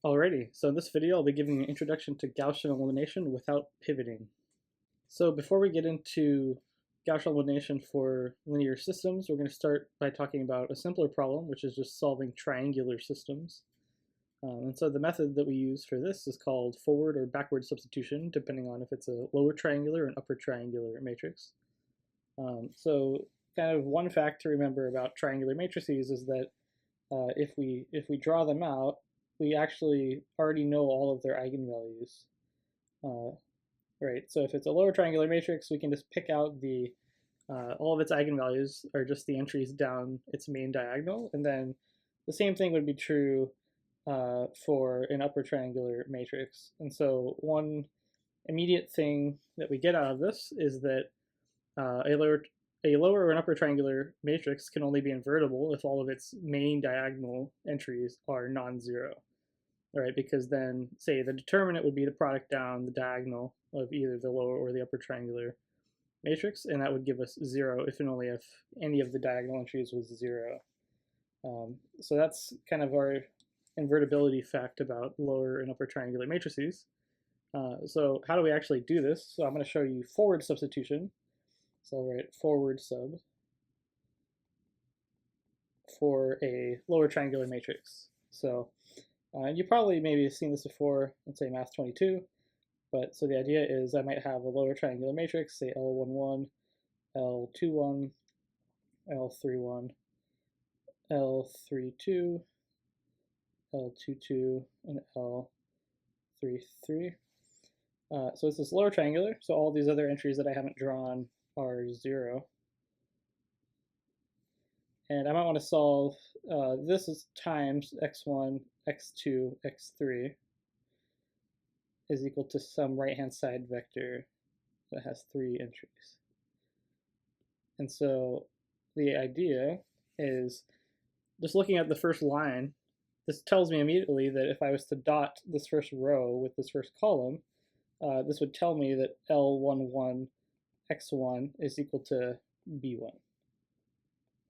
Alrighty, so in this video I'll be giving an introduction to Gaussian elimination without pivoting. So before we get into Gaussian elimination for linear systems, we're going to start by talking about a simpler problem, which is just solving triangular systems. And so the method that we use for this is called forward or backward substitution, depending on if it's a lower triangular or an upper triangular matrix. So kind of one fact to remember about triangular matrices is that if we draw them out, we actually already know all of their eigenvalues. Right, so if it's a lower triangular matrix, we can just pick out the all of its eigenvalues are just the entries down its main diagonal, and then the same thing would be true for an upper triangular matrix. And so one immediate thing that we get out of this is that a lower or an upper triangular matrix can only be invertible if all of its main diagonal entries are non-zero. Right, because then, say, the determinant would be the product down the diagonal of either the lower or the upper triangular matrix, and that would give us 0 if and only if any of the diagonal entries was 0. So that's kind of our invertibility fact about lower and upper triangular matrices. So how do we actually do this? So I'm going to show you forward substitution. So I'll write forward sub for a lower triangular matrix. So you probably maybe seen this before in, say, Math 22, but so the idea is I might have a lower triangular matrix, say L11, L21, L31, L32, L22, and L33. So it's this lower triangular, so all these other entries that I haven't drawn are 0. And I might want to solve, this is times x1, x2, x3 is equal to some right-hand side vector that has 3 entries. And so the idea is, just looking at the first line, this tells me immediately that if I was to dot this first row with this first column, this would tell me that L11 x1 is equal to b1.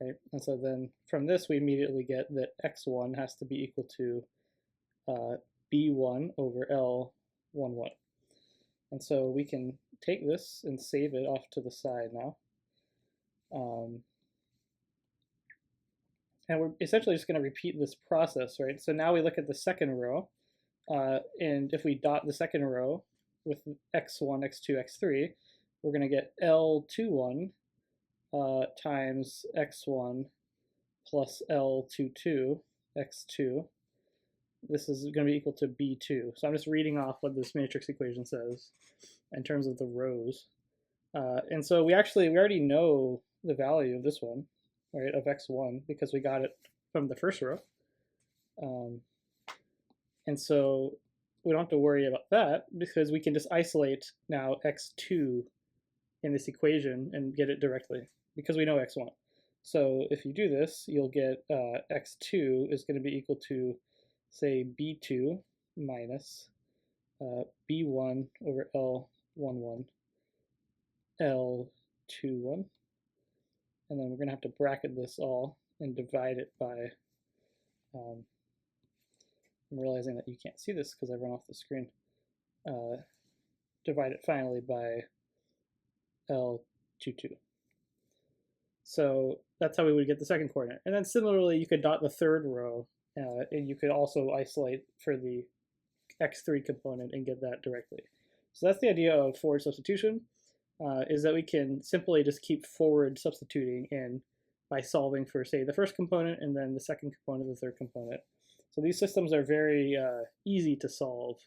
Right? And so then from this we immediately get that x1 has to be equal to b1 over L11. And so we can take this and save it off to the side now. And we're essentially just going to repeat this process, right? So now we look at the second row, and if we dot the second row with x1, x2, x3, we're going to get L21 times x1 plus L22 x2. This is going to be equal to b2. So I'm just reading off what this matrix equation says in terms of the rows. And so we already know the value of this one, right, of x1, because we got it from the first row. And so we don't have to worry about that because we can just isolate now x2 in this equation and get it directly because we know x1. So if you do this, you'll get x2 is going to be equal to, say, b2 minus b1 over L11 L21. And then we're going to have to bracket this all and divide it by, I'm realizing that you can't see this because I've run off the screen, divide it finally by L22. So that's how we would get the second coordinate. And then similarly, you could dot the third row, and you could also isolate for the x3 component and get that directly. So that's the idea of forward substitution, is that we can simply just keep forward substituting in by solving for, say, the first component and then the second component, the third component. So these systems are very easy to solve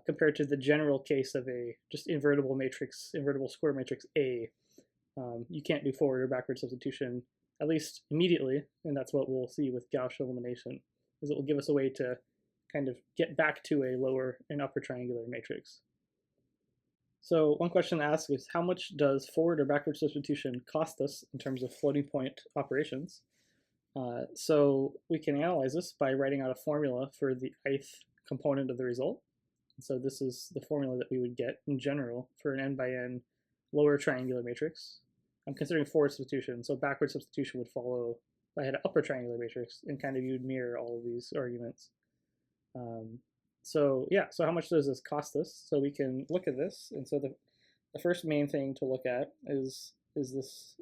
compared to the general case of a just invertible matrix, invertible square matrix A. You can't do forward or backward substitution, at least immediately, and that's what we'll see with Gaussian elimination, is it will give us a way to kind of get back to a lower and upper triangular matrix. So one question to ask is, how much does forward or backward substitution cost us in terms of floating point operations? So we can analyze this by writing out a formula for the ith component of the result. And so this is the formula that we would get in general for an n by n lower triangular matrix. I'm considering forward substitution, so backward substitution would follow if I had an upper triangular matrix, and kind of you would mirror all of these arguments. So yeah, so how much does this cost us? So we can look at this, and so the first main thing to look at is this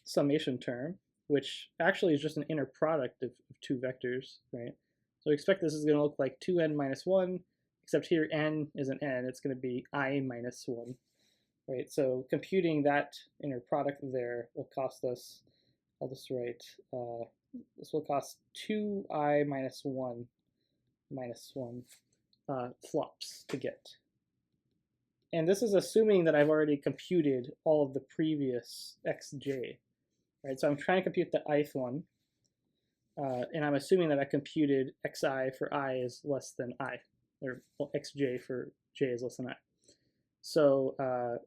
summation term, which actually is just an inner product of two vectors, right? So we expect this is going to look like 2n minus 1, except here n is an n, it's going to be I minus 1, right? So computing that inner product there will cost us, I'll just write, this will cost 2I minus 1 flops to get. And this is assuming that I've already computed all of the previous xj, right? So I'm trying to compute the ith one, and I'm assuming that I computed xi for I is less than I, or well, xj for j is less than I. So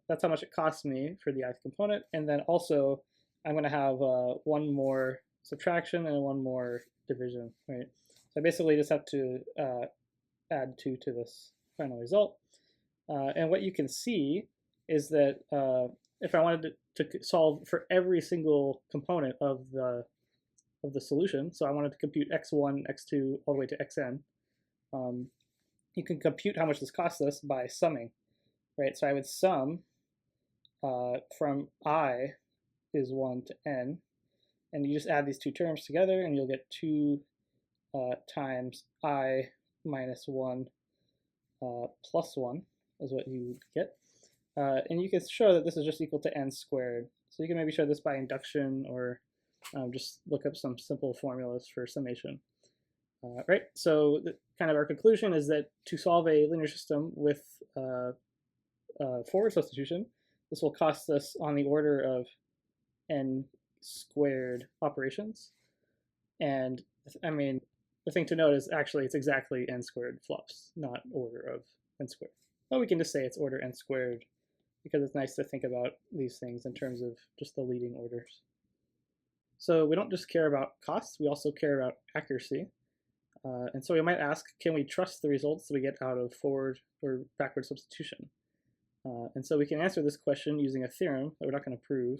that's how much it costs me for the ith component, and then also I'm going to have one more subtraction and one more division, right? So I basically just have to add 2 to this final result. And what you can see is that if I wanted to solve for every single component of the solution, so I wanted to compute x1, x2, all the way to xn, you can compute how much this costs us by summing, right? So I would sum from I is 1 to n, and you just add these two terms together, and you'll get 2 times I minus 1 plus 1 is what you get. And you can show that this is just equal to n squared. So you can maybe show this by induction, or just look up some simple formulas for summation. Right, so kind of our conclusion is that to solve a linear system with forward substitution, this will cost us on the order of n squared operations. And I mean, the thing to note is actually it's exactly n squared flops, not order of n squared. But we can just say it's order n squared because it's nice to think about these things in terms of just the leading orders. So we don't just care about costs, we also care about accuracy. And so we might ask, can we trust the results that we get out of forward or backward substitution? And so we can answer this question using a theorem that we're not going to prove.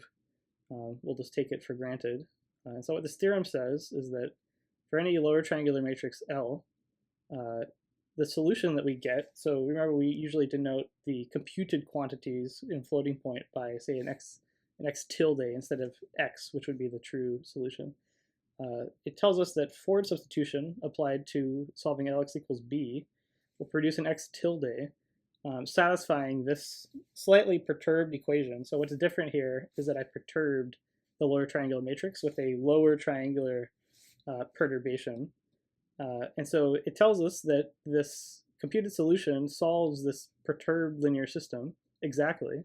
We'll just take it for granted. And so what this theorem says is that for any lower triangular matrix L, the solution that we get, so remember we usually denote the computed quantities in floating point by, say, an x tilde instead of x, which would be the true solution. It tells us that forward substitution applied to solving Lx equals b will produce an x tilde satisfying this slightly perturbed equation. So what's different here is that I perturbed the lower triangular matrix with a lower triangular perturbation. And so it tells us that this computed solution solves this perturbed linear system exactly.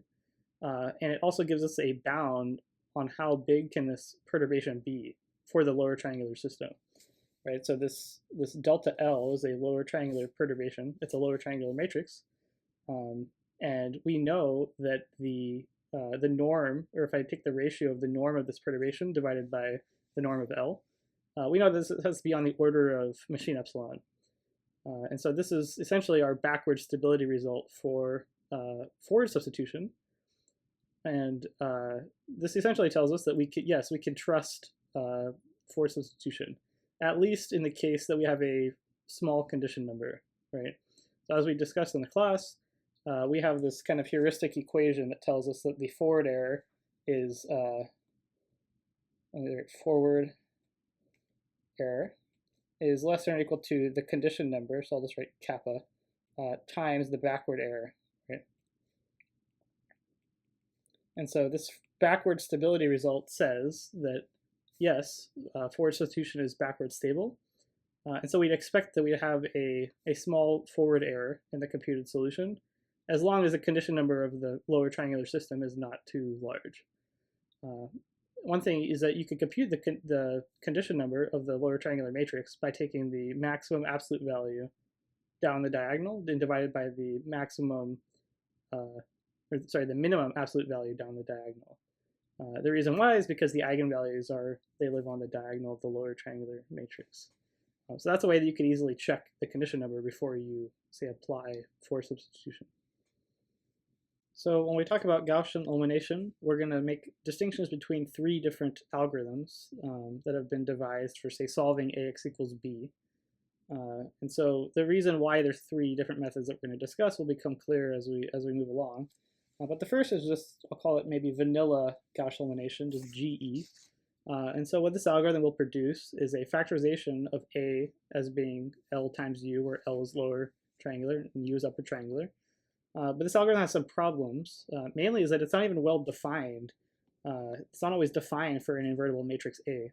And it also gives us a bound on how big can this perturbation be for the lower triangular system, right? So this delta L is a lower triangular perturbation. It's a lower triangular matrix. And we know that the norm, or if I take the ratio of the norm of this perturbation divided by the norm of L, we know this has to be on the order of machine epsilon. And so this is essentially our backward stability result for forward substitution. And this essentially tells us that we can, yes, we can trust forward substitution, at least in the case that we have a small condition number, right? So as we discussed in the class, we have this kind of heuristic equation that tells us that the forward error is forward error is less than or equal to the condition number, so I'll just write kappa, times the backward error, right? And so this backward stability result says that, yes, forward substitution is backward stable. And so we'd expect that we'd have a small forward error in the computed solution, as long as the condition number of the lower triangular system is not too large. One thing is that you can compute the condition number of the lower triangular matrix by taking the maximum absolute value down the diagonal and divided by the maximum, the minimum absolute value down the diagonal. The reason why is because the eigenvalues they live on the diagonal of the lower triangular matrix. So that's a way that you can easily check the condition number before you, say, apply forward substitution. So when we talk about Gaussian elimination, we're going to make distinctions between 3 different algorithms that have been devised for, say, solving Ax equals b. And so the reason why there's three different methods that we're going to discuss will become clear as we move along. But the first is just, I'll call it maybe vanilla Gaussian elimination, just GE. And so what this algorithm will produce is a factorization of A as being L times U, where L is lower triangular and U is upper triangular. But this algorithm has some problems. Mainly is that it's not even well defined. It's not always defined for an invertible matrix A,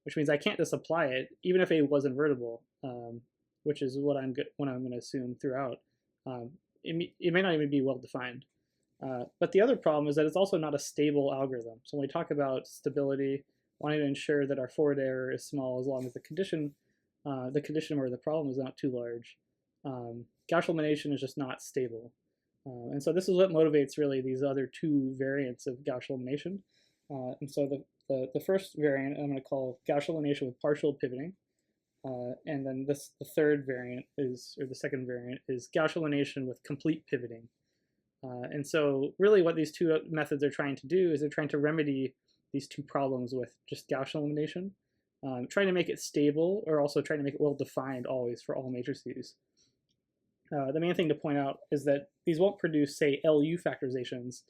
which means I can't just apply it, even if A was invertible, which is what I'm going to assume throughout. It may not even be well defined. But the other problem is that it's also not a stable algorithm. So when we talk about stability, wanting to ensure that our forward error is small as long as the condition or the problem is not too large, Gaussian elimination is just not stable. And so this is what motivates really these other two variants of Gaussian elimination. And so the first variant I'm going to call Gaussian elimination with partial pivoting. And then the third variant is, or the second variant is Gaussian elimination with complete pivoting. And so really what these two methods are trying to do is they're trying to remedy these two problems with just Gaussian elimination, trying to make it stable or also trying to make it well defined always for all matrices. The main thing to point out is that these won't produce, say, LU factorizations.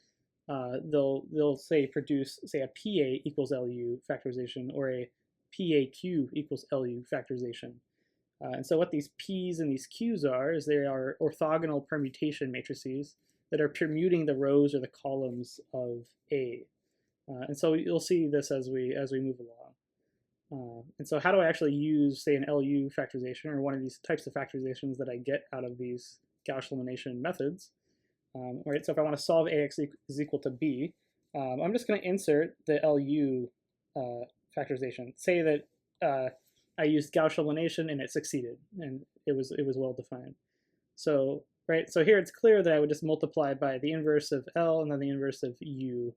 They'll say produce, say, a PA equals LU factorization or a PAQ equals LU factorization. And so what these P's and these Q's are is they are orthogonal permutation matrices that are permuting the rows or the columns of A. And so you'll see this as we move along. And so how do I actually use, say, an LU factorization or one of these types of factorizations that I get out of these Gaussian elimination methods? Right, so if I want to solve AX is equal to B, I'm just going to insert the LU factorization. Say that I used Gaussian elimination and it succeeded, and it was well defined. So right, so here it's clear that I would just multiply by the inverse of L and then the inverse of U,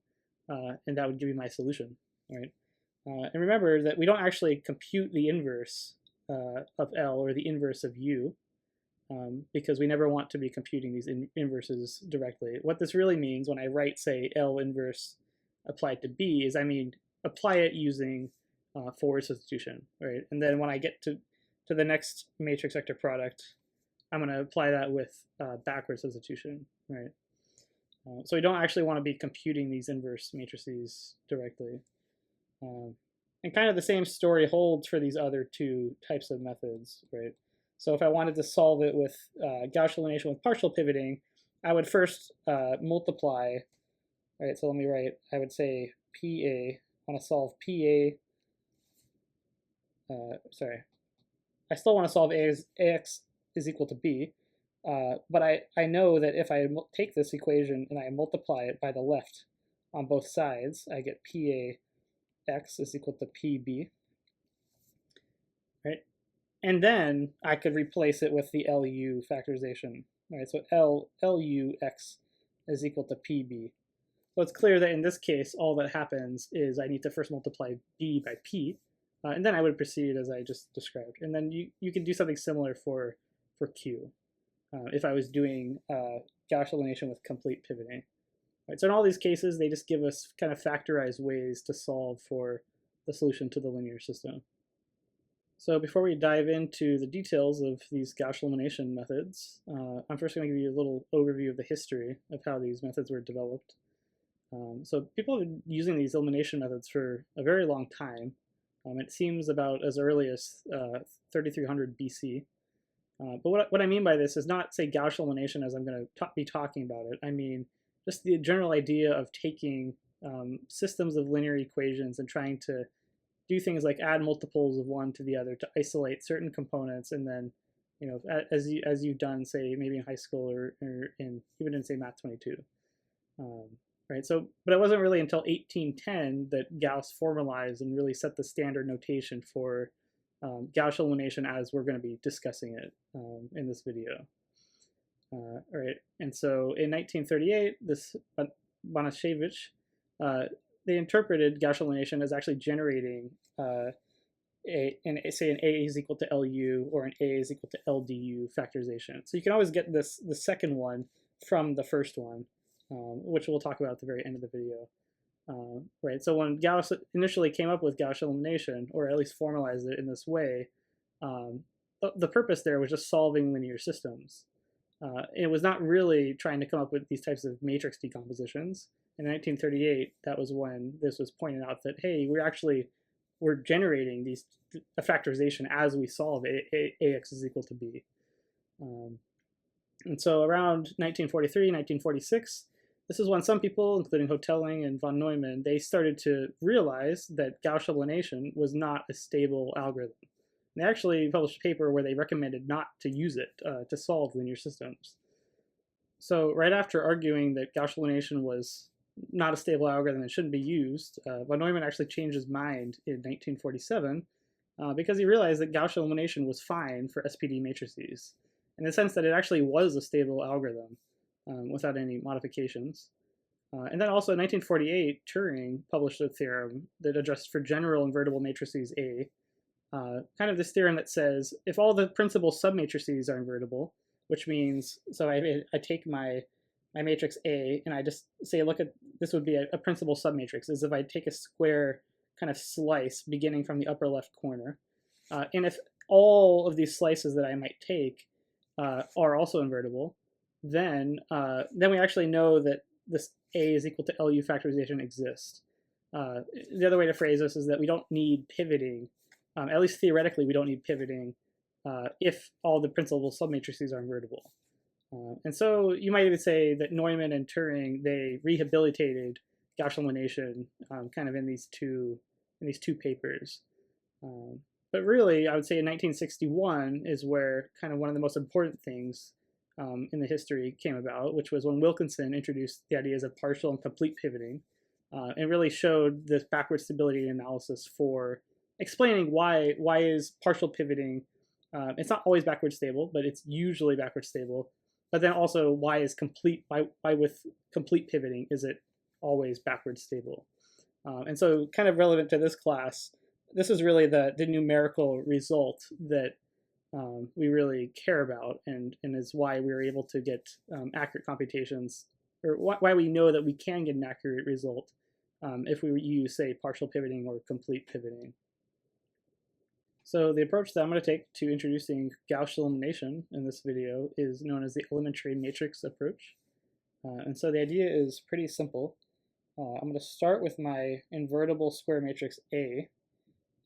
and that would give me my solution, right? And remember that we don't actually compute the inverse of L or the inverse of U because we never want to be computing these inverses directly. What this really means when I write, say, L inverse applied to B is I mean apply it using forward substitution, right? And then when I get to the next matrix vector product, I'm going to apply that with backward substitution, right? So we don't actually want to be computing these inverse matrices directly. And kind of the same story holds for these other two types of methods, right? So if I wanted to solve it with Gaussian elimination with partial pivoting, I would first multiply, right? So let me write, I would say PA, I want to solve PA, I still want to solve AX is equal to B, but I know that if I take this equation and I multiply it by the left on both sides, I get PA X is equal to PB, right? And then I could replace it with the LU factorization, right? So LU X is equal to PB. So it's clear that in this case, all that happens is I need to first multiply B by P, and then I would proceed as I just described. And then you can do something similar for Q if I was doing Gaussian elimination with complete pivoting. Right, so in all these cases, they just give us kind of factorized ways to solve for the solution to the linear system. So before we dive into the details of these Gaussian elimination methods, I'm first going to give you a little overview of the history of how these methods were developed. So people have been using these elimination methods for a very long time. It seems about as early as 3300 BC. But what I mean by this is not, say, Gaussian elimination as I'm going to be talking about it. I mean just the general idea of taking systems of linear equations and trying to do things like add multiples of one to the other to isolate certain components, and then, you know, as you've done, say, maybe in high school or even in, say, Math 22. Right. So, but it wasn't really until 1810 that Gauss formalized and really set the standard notation for Gaussian elimination as we're going to be discussing it in this video. Right, and so in 1938, this Banashevich, they interpreted Gaussian elimination as actually generating say an A is equal to LU or an A is equal to LDU factorization. So you can always get the second one from the first one, which we'll talk about at the very end of the video. Right, so when Gauss initially came up with Gaussian elimination, or at least formalized it in this way, the purpose there was just solving linear systems. It was not really trying to come up with these types of matrix decompositions. In 1938, that was when this was pointed out that, hey, we're generating a factorization as we solve ax is equal to b. And so around 1943, 1946, this is when some people, including Hotelling and von Neumann, they started to realize that Gaussian elimination was not a stable algorithm. They actually published a paper where they recommended not to use it to solve linear systems. So right after arguing that Gaussian elimination was not a stable algorithm and shouldn't be used, von Neumann actually changed his mind in 1947 because he realized that Gaussian elimination was fine for SPD matrices, in the sense that it actually was a stable algorithm without any modifications. And then also in 1948, Turing published a theorem that addressed for general invertible matrices A, kind of this theorem that says if all the principal submatrices are invertible, which means, so I take my matrix A and I just say, look at, this would be a principal submatrix, as if I take a square kind of slice beginning from the upper left corner. And if all of these slices that I might take are also invertible, then we actually know that this A is equal to LU factorization exists. The other way to phrase this is that we don't need pivoting, at least theoretically we don't need pivoting if all the principal submatrices are invertible. And so you might even say that Neumann and Turing, they rehabilitated Gaussian elimination kind of in these two papers. But really, I would say in 1961 is where kind of one of the most important things in the history came about, which was when Wilkinson introduced the ideas of partial and complete pivoting, and really showed this backward stability analysis for explaining why is partial pivoting, it's not always backward stable, but it's usually backward stable. But then also why is with complete pivoting, is it always backward stable? And so kind of relevant to this class, this is really the numerical result that we really care about, and is why we were able to get accurate computations, or why we know that we can get an accurate result if we use, say, partial pivoting or complete pivoting. So the approach that I'm going to take to introducing Gaussian elimination in this video is known as the elementary matrix approach. And so the idea is pretty simple. I'm going to start with my invertible square matrix A.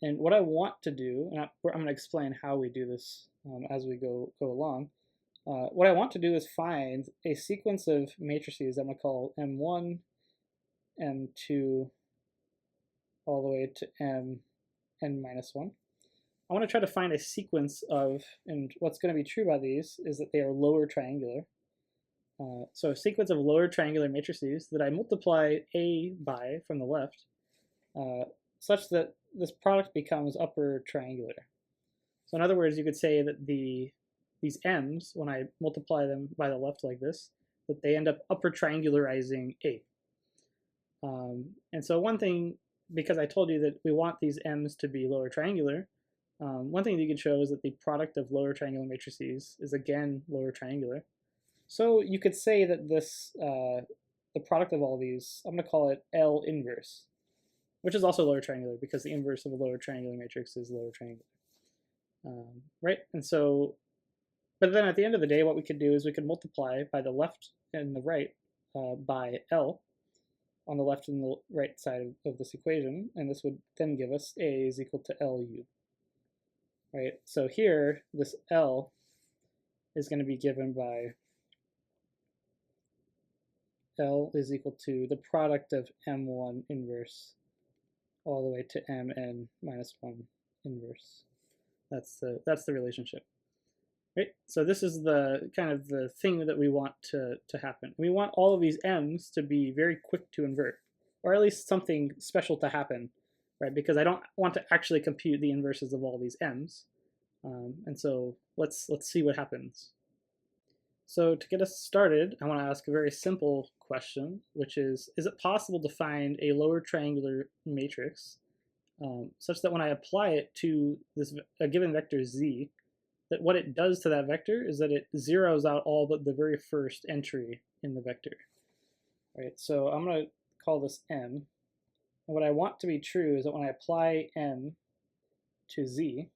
And what I want to do, and I'm going to explain how we do this as we go along. What I want to do is find a sequence of matrices I'm going to call M1, M2, all the way to Mn minus 1. I want to try to find a sequence of, and what's going to be true about these is that they are lower triangular. So a sequence of lower triangular matrices that I multiply A by from the left, such that this product becomes upper triangular. So in other words, you could say that these M's, when I multiply them by the left like this, that they end up upper triangularizing A. And so one thing, because I told you that we want these M's to be lower triangular, one thing that you can show is that the product of lower triangular matrices is again lower triangular. So you could say that this, the product of all these, I'm going to call it L inverse, which is also lower triangular because the inverse of a lower triangular matrix is lower triangular. Right? And so, but then at the end of the day, what we could do is we could multiply by the left and the right by L on the left and the right side of this equation, and this would then give us A is equal to LU. Right? So here, this L is going to be given by L is equal to the product of M1 inverse all the way to Mn minus 1 inverse. That's the relationship. Right? So this is the kind of the thing that we want to happen. We want all of these M's to be very quick to invert, or at least something special to happen, right? Because I don't want to actually compute the inverses of all these M's. And so let's see what happens. So to get us started, I want to ask a very simple question, which is it possible to find a lower triangular matrix such that when I apply it to a given vector z, that what it does to that vector is that it zeroes out all but the very first entry in the vector. Right? So I'm going to call this M. And what I want to be true is that when I apply M to z,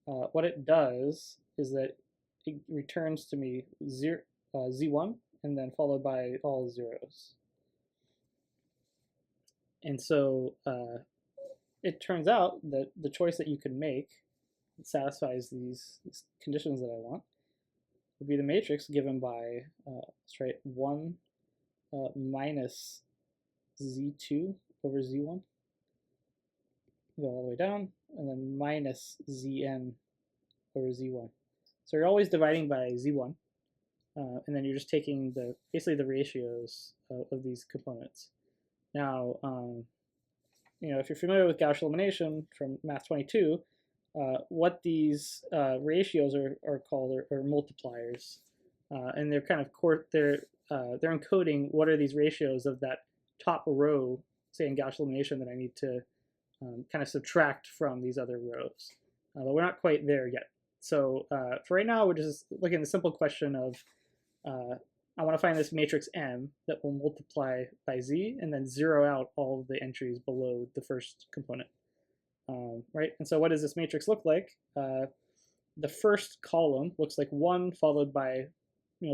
what it does is that it returns to me z1 and then followed by all zeros. And so it turns out that the choice that you can make that satisfies these conditions that I want would be the matrix given by, let's write 1 minus z2 over z1. Go all the way down, and then minus zn over z1. So you're always dividing by z1, and then you're just taking basically the ratios of these components. Now, if you're familiar with Gaussian elimination from Math 22, what these ratios are called are multipliers, and they're kind of they're encoding what are these ratios of that top row, say in Gaussian elimination, that I need to kind of subtract from these other rows. But we're not quite there yet. So for right now, we're just looking at the simple question of I want to find this matrix M that will multiply by Z and then zero out all of the entries below the first component. Right? And so what does this matrix look like? The first column looks like 1 followed by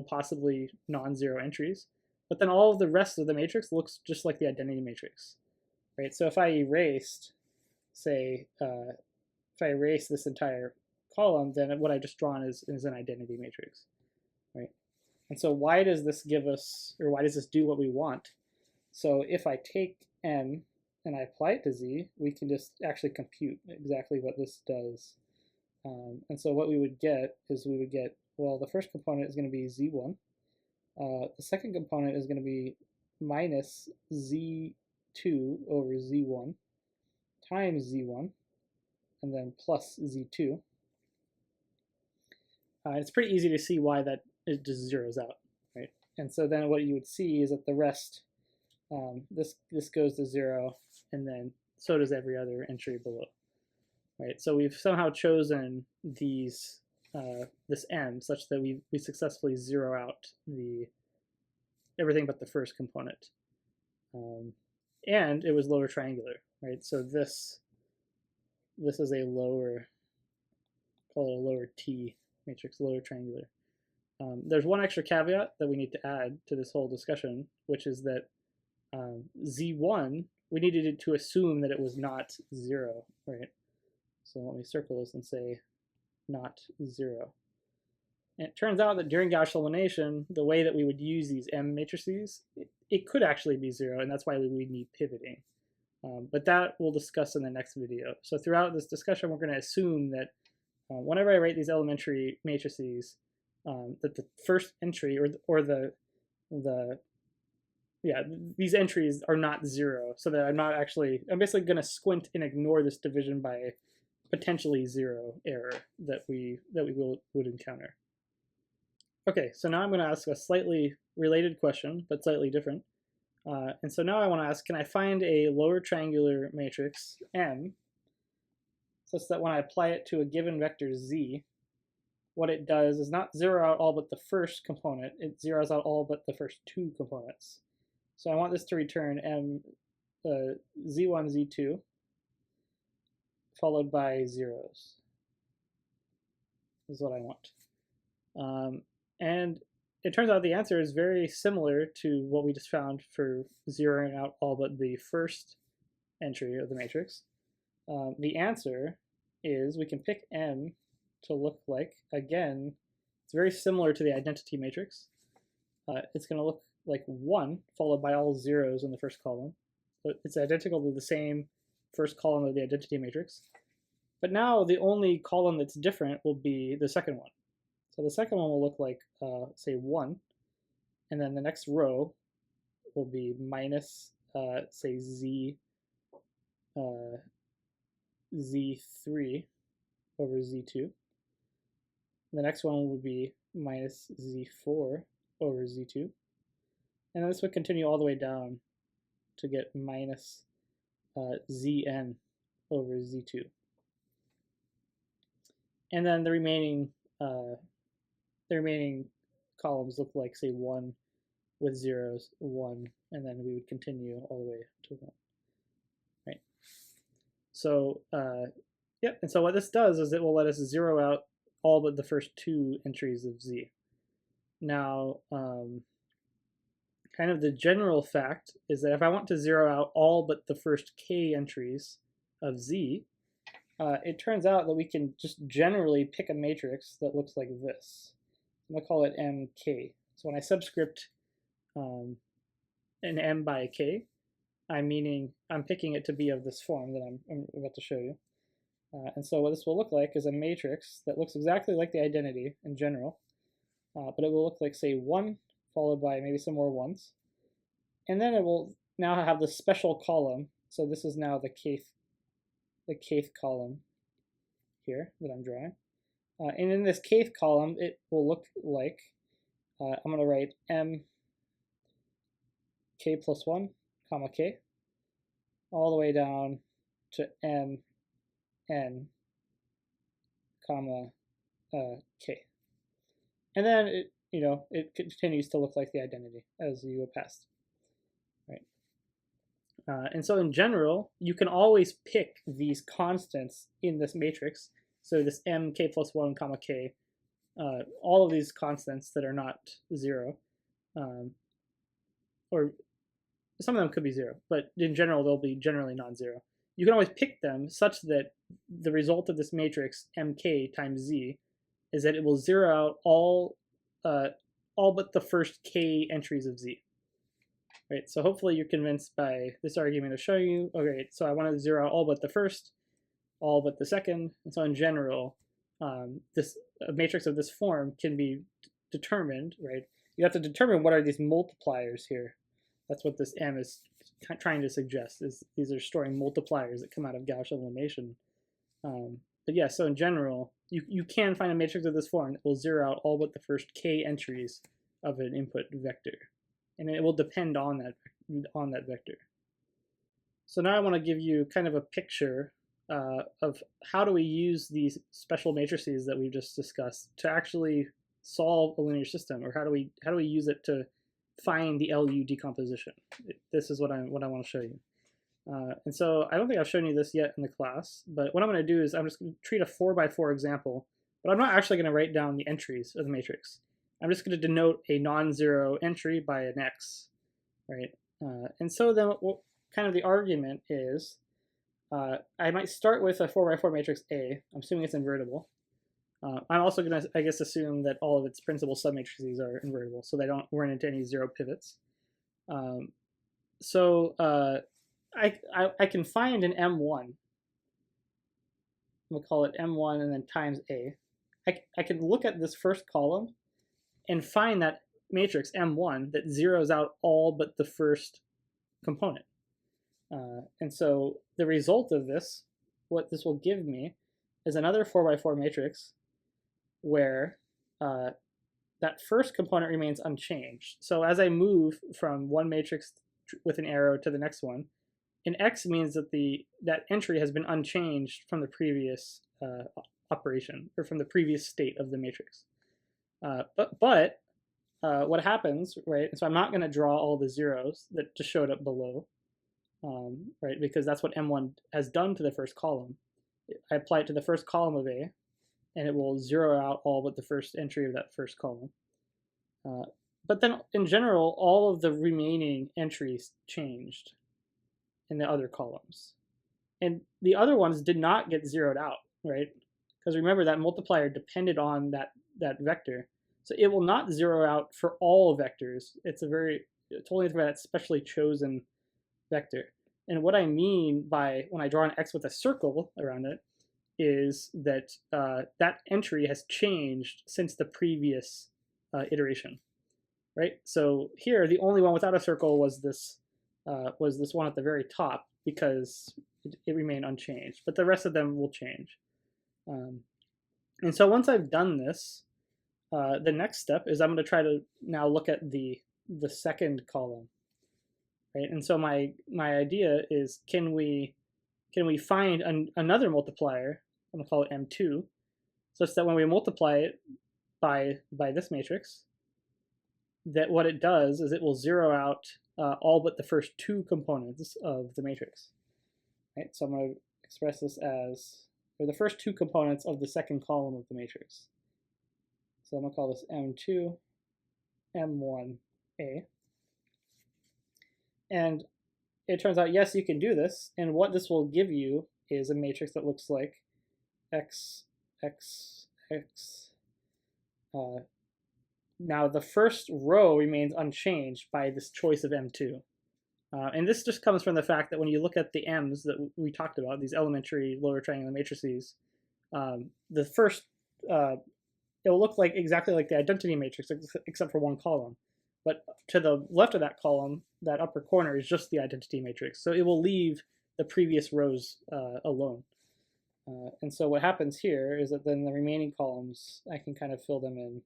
possibly non-zero entries. But then all of the rest of the matrix looks just like the identity matrix. Right? So if I erased, say, if I erase this entire column, then what I just drawn is an identity matrix. Right? And so why does this give us, or why does this do what we want? So if I take M and I apply it to Z, we can just actually compute exactly what this does. And so what we would get is well, the first component is going to be Z1. The second component is going to be minus Z2 over Z1 times Z1, and then plus Z2. It's pretty easy to see why that it just zeroes out, right? And so then what you would see is that the rest, this goes to 0, and then so does every other entry below, right? So we've somehow chosen these this M such that we successfully zero out everything but the first component, and it was lower triangular, right? So this is a lower, call it a lower T matrix, lower triangular. There's one extra caveat that we need to add to this whole discussion, which is that Z1, we needed to assume that it was not 0, right? So let me circle this and say not 0. And it turns out that during Gaussian elimination, the way that we would use these M matrices, it could actually be 0, and that's why we would need pivoting. But that we'll discuss in the next video. So throughout this discussion, we're going to assume that whenever I write these elementary matrices, that the first entry these entries are not 0, so that I'm basically going to squint and ignore this division by potentially 0 error that we would encounter. Okay, so now I'm going to ask a slightly related question, but slightly different. And so now I want to ask, can I find a lower triangular matrix M such that when I apply it to a given vector Z, what it does is not zero out all but the first component, it zeroes out all but the first 2 components. So I want this to return M Z1, Z2, followed by zeros. This is what I want. And it turns out the answer is very similar to what we just found for zeroing out all but the first entry of the matrix. The answer is we can pick M to look like, again, it's very similar to the identity matrix. It's going to look like 1 followed by all zeros in the first column. So it's identical to the same first column of the identity matrix. But now the only column that's different will be the second one. So the second one will look like, say, 1, and then the next row will be minus, say, Z3 over Z2. The next one would be minus Z4 over Z2. And this would continue all the way down to get minus Zn over Z2. And then the remaining columns look like, say, 1 with zeros, 1, and then we would continue all the way to 1. Right. So Yep, and so what this does is it will let us zero out all but the first two entries of Z. Now, kind of the general fact is that if I want to zero out all but the first k entries of Z, it turns out that we can just generally pick a matrix that looks like this. I'm going to call it MK. So when I subscript an M by a K, I'm picking it to be of this form that I'm about to show you. And so what this will look like is a matrix that looks exactly like the identity in general, but it will look like, say, 1 followed by maybe some more 1s. And then it will now have this special column. So this is now the kth column here that I'm drawing. And in this kth column, it will look like, I'm going to write M k plus 1, comma k, all the way down to M n, comma k. And then it continues to look like the identity as you go past. Right. And so in general, you can always pick these constants in this matrix. So this m k plus 1, comma k, all of these constants that are not 0, or some of them could be 0, but in general, they'll be generally non-zero. You can always pick them such that the result of this matrix mk times z is that it will zero out all but the first k entries of z. Right. So hopefully you're convinced by this argument of showing you, okay, so I want to zero out all but the first, all but the second, and so in general, a matrix of this form can be determined, right? You have to determine what are these multipliers here. That's what this M is trying to suggest, is these are storing multipliers that come out of Gaussian elimination. But yeah, so in general, you can find a matrix of this form that will zero out all but the first k entries of an input vector. And it will depend on that vector. So now I want to give you kind of a picture of how do we use these special matrices that we've just discussed to actually solve a linear system, or how do we use it to find the LU decomposition. This is what I want to show you. And so I don't think I've shown you this yet in the class, but what I'm going to do is I'm just going to treat a 4x4 example, but I'm not actually going to write down the entries of the matrix. I'm just going to denote a non-zero entry by an x, right? And so then kind of the argument is I might start with a 4x4 matrix A. I'm assuming it's invertible. I'm also going to, I guess, assume that all of its principal submatrices are invertible, so they don't run into any zero pivots. I can find an M1. We'll call it M1 and then times A. I can look at this first column and find that matrix M1 that zeroes out all but the first component. And so the result of this, what this will give me, is another 4x4 matrix where that first component remains unchanged. So as I move from one matrix with an arrow to the next one, an X means that that entry has been unchanged from the previous operation, or from the previous state of the matrix. But what happens, right? So I'm not going to draw all the zeros that just showed up below, right? Because that's what M1 has done to the first column. I apply it to the first column of A, and it will zero out all but the first entry of that first column. But then, in general, all of the remaining entries changed in the other columns. And the other ones did not get zeroed out, right? Because remember, that multiplier depended on that vector. So it will not zero out for all vectors. It's only for that specially chosen vector. And what I mean by when I draw an X with a circle around it is that that entry has changed since the previous iteration, right? So here, the only one without a circle was this one at the very top, because it remained unchanged, but the rest of them will change. And so once I've done this, the next step is I'm going to try to now look at the second column, right? And so my idea is, can we find another multiplier? I'm going to call it M2, such that when we multiply it by this matrix, that what it does is it will zero out all but the first two components of the matrix. Right? So I'm going to express this as, or the first two components of the second column of the matrix. So I'm going to call this M2, M1A. And it turns out, yes, you can do this. And what this will give you is a matrix that looks like X, X, X. Now the first row remains unchanged by this choice of M2. And this just comes from the fact that when you look at the M's that we talked about, these elementary lower triangular matrices, the first, it'll look like exactly like the identity matrix except for one column. But to the left of that column, that upper corner is just the identity matrix. So it will leave the previous rows alone. And so what happens here is that then the remaining columns, I can kind of fill them in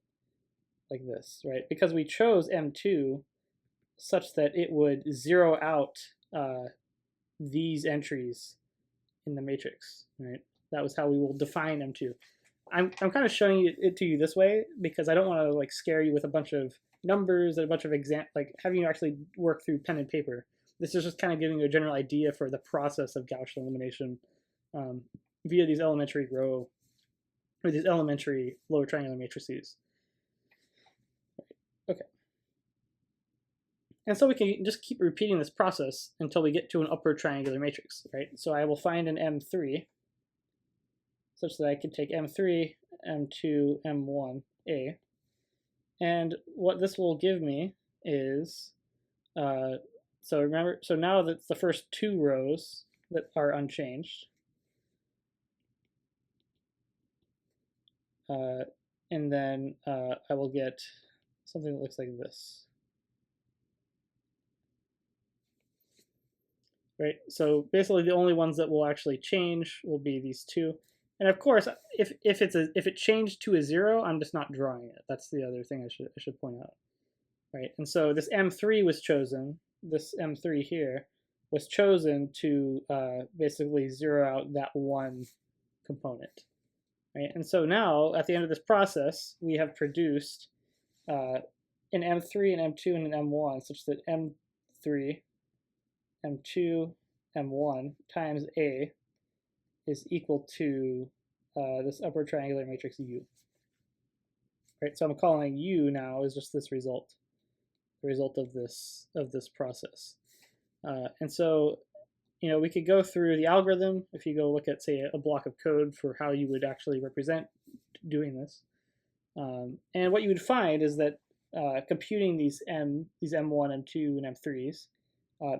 like this, right? Because we chose M2 such that it would zero out these entries in the matrix, right? That was how we will define M2. I'm kind of showing it to you this way because I don't want to like scare you with a bunch of numbers and a bunch of having you actually work through pen and paper. This is just kind of giving you a general idea for the process of Gaussian elimination via these elementary row or these elementary lower triangular matrices. Okay. And so we can just keep repeating this process until we get to an upper triangular matrix, right? So I will find an M3 such that I can take M3, M2, M1A. And what this will give me is, so now that's the first two rows that are unchanged. And then I will get something that looks like this. Right, so basically the only ones that will actually change will be these two. And of course, if it changed to a 0, I'm just not drawing it. That's the other thing I should point out. Right, and so this M3 was chosen. This M3 here was chosen to basically zero out that one component. Right, and so now at the end of this process, we have produced an M3, an M2, and an M1, such that M3, M2, M1 times A is equal to this upper triangular matrix U. Right, so I'm calling U now is just this result, the result of this process. And so, you know, we could go through the algorithm if you go look at, say, a block of code for how you would actually represent doing this. And what you would find is that computing these M1, M2, and M3s,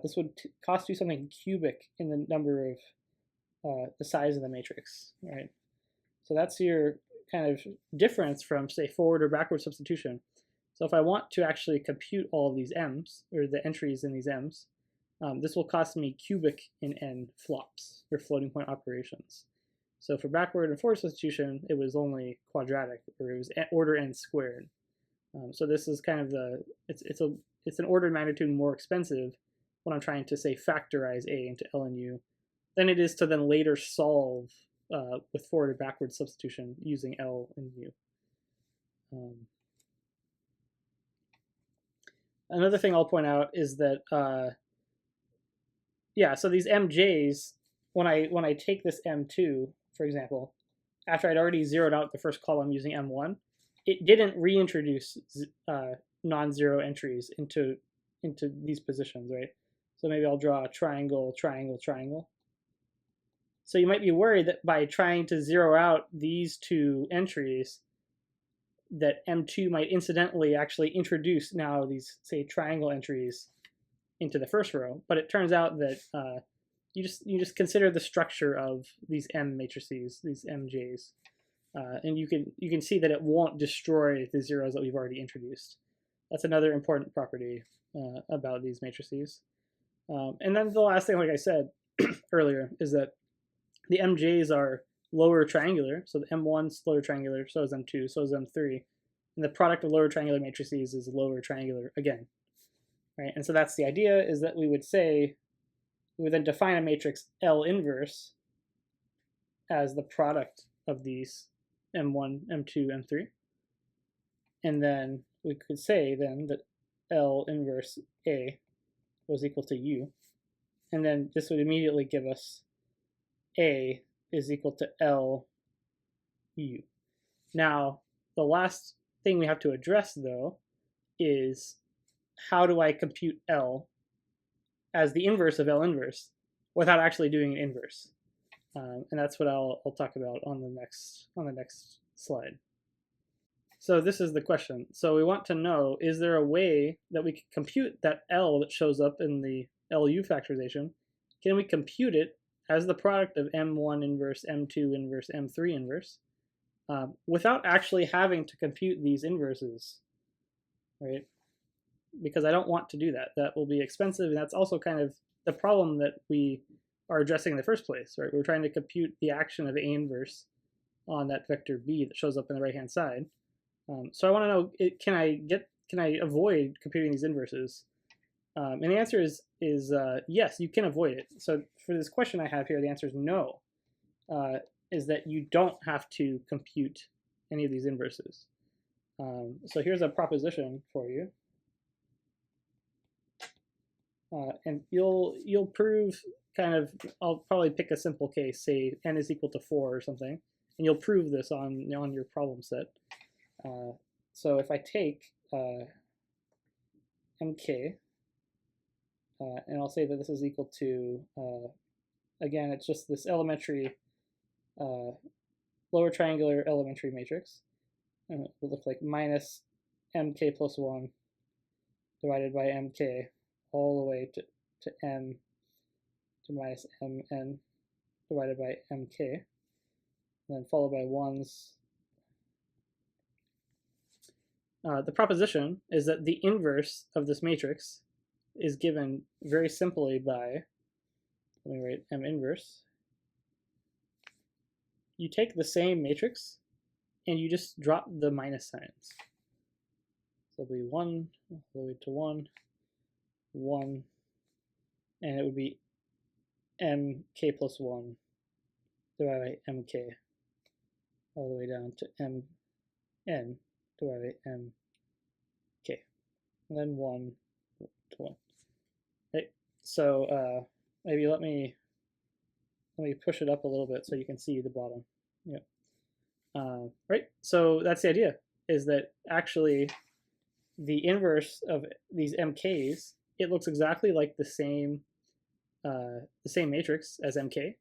this would cost you something cubic in the number of the size of the matrix, right? So that's your kind of difference from, say, forward or backward substitution. So if I want to actually compute all of these M's, or the entries in these M's, this will cost me cubic in n flops, or floating point operations. So for backward and forward substitution, it was only quadratic, or it was order n squared. So this is kind of it's an order of magnitude more expensive when I'm trying to, say, factorize A into ln U than it is to then later solve with forward or backward substitution using L and U. Another thing I'll point out is that, yeah, so these MJs, when I take this M2, for example, after I'd already zeroed out the first column using M1, it didn't reintroduce non-zero entries into these positions, right? So maybe I'll draw a triangle, triangle, triangle. So you might be worried that by trying to zero out these two entries, that M2 might incidentally actually introduce now these, say, triangle entries into the first row. But it turns out that you just consider the structure of these M matrices, these MJs, and you can see that it won't destroy the zeros that we've already introduced. That's another important property about these matrices. And then the last thing, like I said earlier, is that the MJs are lower triangular, so the M1's lower triangular, so is M2, so is M3, and the product of lower triangular matrices is lower triangular again, right? And so that's the idea, is that we would then define a matrix L inverse as the product of these M1, M2, M3, and then we could say then that L inverse A was equal to U, and then this would immediately give us A is equal to LU. Now, the last thing we have to address, though, is how do I compute L as the inverse of L inverse without actually doing an inverse? And that's what I'll talk about on the next slide. So this is the question. So we want to know, is there a way that we can compute that L that shows up in the LU factorization? Can we compute it as the product of M1 inverse, M2 inverse, M3 inverse, without actually having to compute these inverses, right? Because I don't want to do that. That will be expensive, and that's also kind of the problem that we are addressing in the first place, right? We're trying to compute the action of A inverse on that vector B that shows up on the right-hand side. So I want to know, can I avoid computing these inverses? And the answer is yes, you can avoid it. So for this question I have here, the answer is no. Is that you don't have to compute any of these inverses. So here's a proposition for you. And you'll prove kind of, I'll probably pick a simple case, say n is equal to 4 or something, and you'll prove this on your problem set. So if I take mk, and I'll say that this is equal to, again, it's just this elementary, lower triangular elementary matrix, and it will look like minus mk plus 1 divided by mk all the way to m to minus mn divided by mk, and then followed by 1s. The proposition is that the inverse of this matrix is given very simply by, let me write M inverse. You take the same matrix and you just drop the minus signs. So it'll be 1 all the way to 1, 1, and it would be mk plus 1 divided by mk all the way down to mn divided by mk, and then 1 to 1. Right. So maybe let me push it up a little bit so you can see the bottom. Yep. Right. So that's the idea, is that actually the inverse of these mk's, it looks exactly like the same matrix as mk,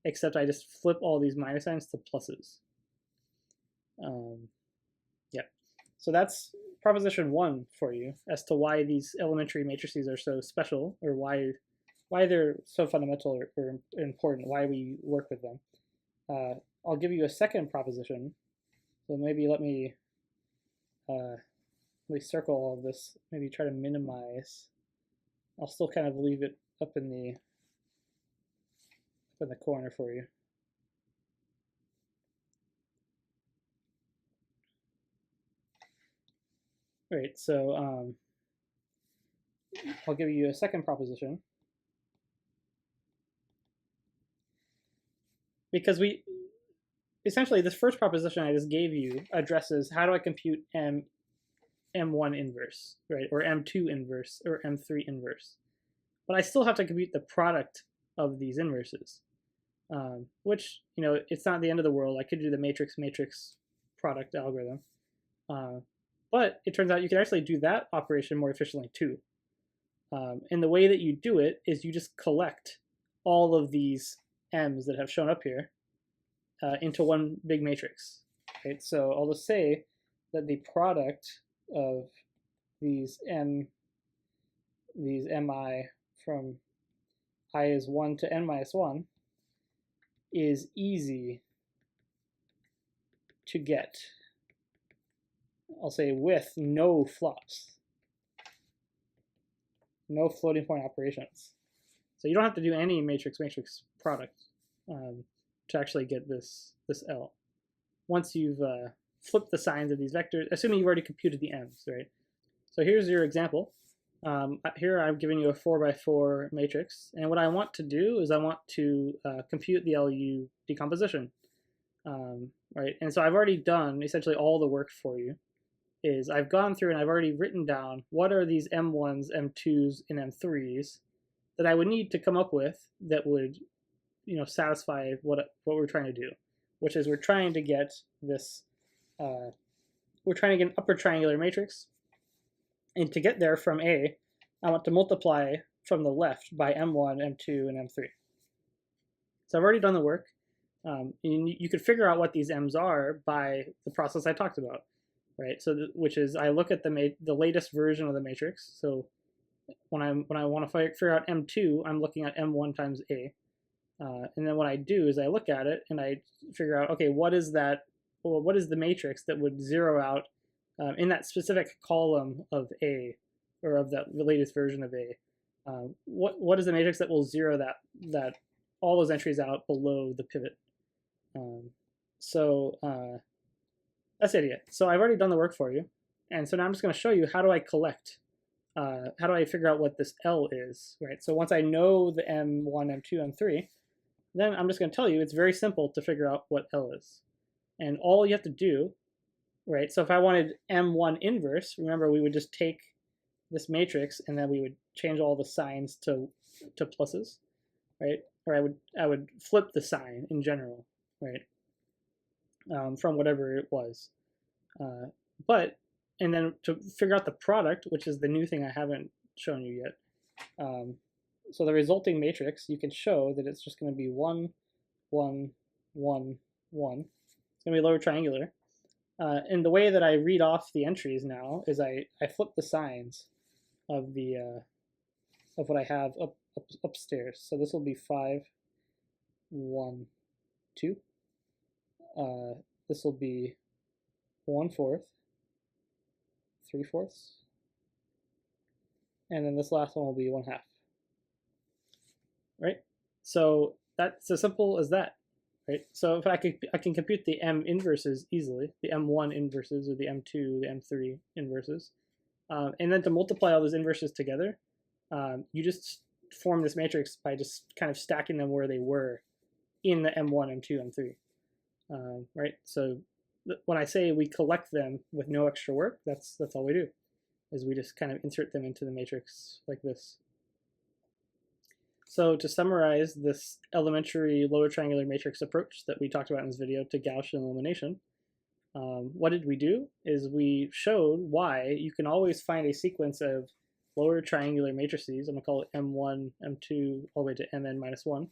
except I just flip all these minus signs to pluses. Yeah. So that's proposition 1 for you as to why these elementary matrices are so special, or why they're so fundamental or important, why we work with them. I'll give you a second proposition. So maybe let me circle all of this, maybe try to minimize. I'll still kind of leave it up in the corner for you. All right, so I'll give you a second proposition. Because essentially this first proposition I just gave you addresses how do I compute M1 inverse, right, or M2 inverse, or M3 inverse. But I still have to compute the product of these inverses, which, it's not the end of the world. I could do the matrix product algorithm. But it turns out you can actually do that operation more efficiently too. And the way that you do it is you just collect all of these m's that have shown up here into one big matrix. Right? So I'll just say that the product of these mi from I is 1 to n minus 1 is easy to get. I'll say with no flops, no floating point operations. So you don't have to do any matrix product to actually get this L. Once you've flipped the signs of these vectors, assuming you've already computed the m's, right? So here's your example. Here I've given you a 4x4 matrix, and what I want to do is I want to compute the LU decomposition, right? And so I've already done essentially all the work for you. Is I've gone through and I've already written down what are these M1s, M2s, and M3s that I would need to come up with that would satisfy what we're trying to do, which is we're trying to get this we're trying to get an upper triangular matrix, and to get there from A, I want to multiply from the left by m1, m2, and m3. So I've already done the work. And you could figure out what these m's are by the process I talked about, right? So which is I look at the latest version of the matrix. So when I want to figure out m2, I'm looking at m1 times A, and then what I do is I look at it and I figure out, okay, what is that? Well, what is the matrix that would zero out in that specific column of A, or of that latest version of A? What is the matrix that will zero that all those entries out below the pivot? So that's the idea. So I've already done the work for you, and so now I'm just going to show you how do I collect, how do I figure out what this L is, right? So once I know the M1, M2, M3, then I'm just going to tell you it's very simple to figure out what L is. And all you have to do, right? So if I wanted M1 inverse, remember we would just take this matrix and then we would change all the signs to pluses, right? Or I would flip the sign in general, right? From whatever it was. And then to figure out the product, which is the new thing I haven't shown you yet. So the resulting matrix, you can show that it's just going to be 1, 1, 1, 1. It's going to be lower triangular. And the way that I read off the entries now is I flip the signs of of what I have upstairs. So this will be 5, 1, 2. This will be 1/4, 3/4, and then this last one will be 1/2. Right? So that's as simple as that. Right? So if I can compute the M inverses easily, the M1 inverses or the M2, the M3 inverses, and then to multiply all those inverses together, you just form this matrix by just kind of stacking them where they were in the M1, M2, M3. Right? So when I say we collect them with no extra work, that's all we do, is we just kind of insert them into the matrix like this. So to summarize this elementary lower triangular matrix approach that we talked about in this video to Gaussian elimination, what did we do is we showed why you can always find a sequence of lower triangular matrices. I'm going to call it M1, M2, all the way to Mn minus 1.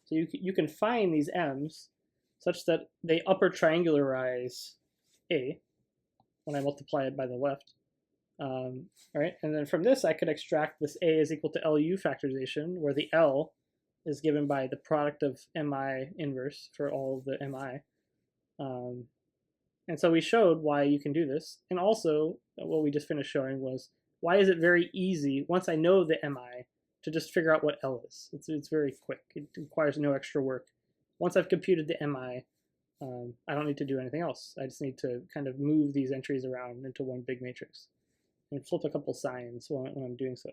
So you can find these M's such that they upper triangularize A when I multiply it by the left. All right, and then from this I could extract this A is equal to LU factorization, where the L is given by the product of MI inverse for all of the MI. And so we showed why you can do this, and also what we just finished showing was why is it very easy, once I know the MI, to just figure out what L is. It's very quick. It requires no extra work. Once I've computed the MI, I don't need to do anything else. I just need to kind of move these entries around into one big matrix and flip a couple signs when I'm doing so.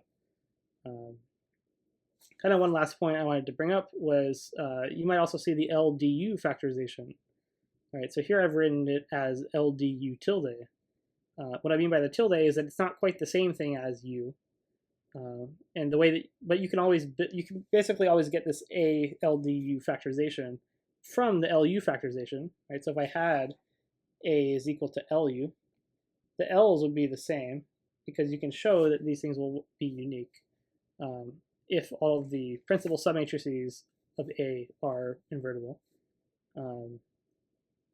Kind of one last point I wanted to bring up was you might also see the LDU factorization. All right, so here I've written it as LDU tilde. What I mean by the tilde is that it's not quite the same thing as U. And the way that, but you can basically always get this A LDU factorization from the LU factorization, right? So if I had A is equal to LU, the L's would be the same because you can show that these things will be unique if all of the principal submatrices of A are invertible.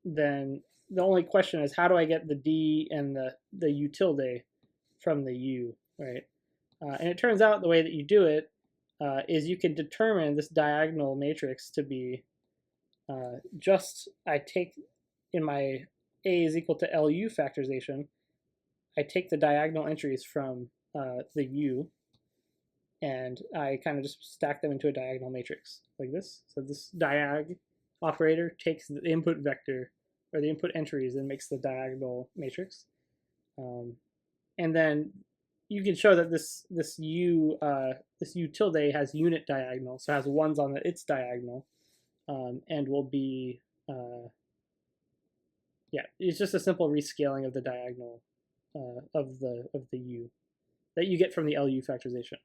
Then the only question is, how do I get the D and the U tilde from the U, right? And it turns out the way that you do it is you can determine this diagonal matrix to be I take in my A is equal to LU factorization, I take the diagonal entries from the U and I kind of just stack them into a diagonal matrix like this. So this diag operator takes the input vector or the input entries and makes the diagonal matrix. And then you can show that this U tilde has unit diagonal, so it has ones on its diagonal, and will be it's just a simple rescaling of the diagonal of the U that you get from the LU factorization.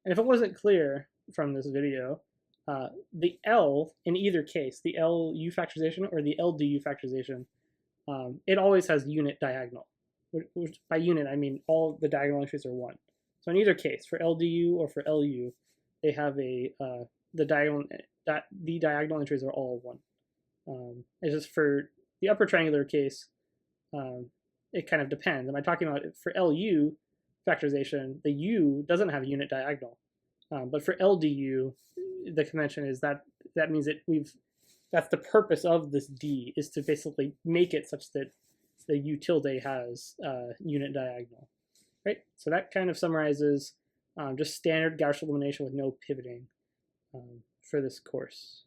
And if it wasn't clear from this video, The L in either case, the LU factorization or the LDU factorization, it always has unit diagonal. Which by unit I mean all the diagonal entries are 1. So in either case, for LDU or for LU, they have the diagonal entries are all 1. It's just for the upper triangular case, it kind of depends. Am I talking about for LU factorization, the U doesn't have a unit diagonal, but for LDU, the convention is that means that's the purpose of this D, is to basically make it such that the U tilde has unit diagonal, right? So that kind of summarizes just standard Gaussian elimination with no pivoting for this course.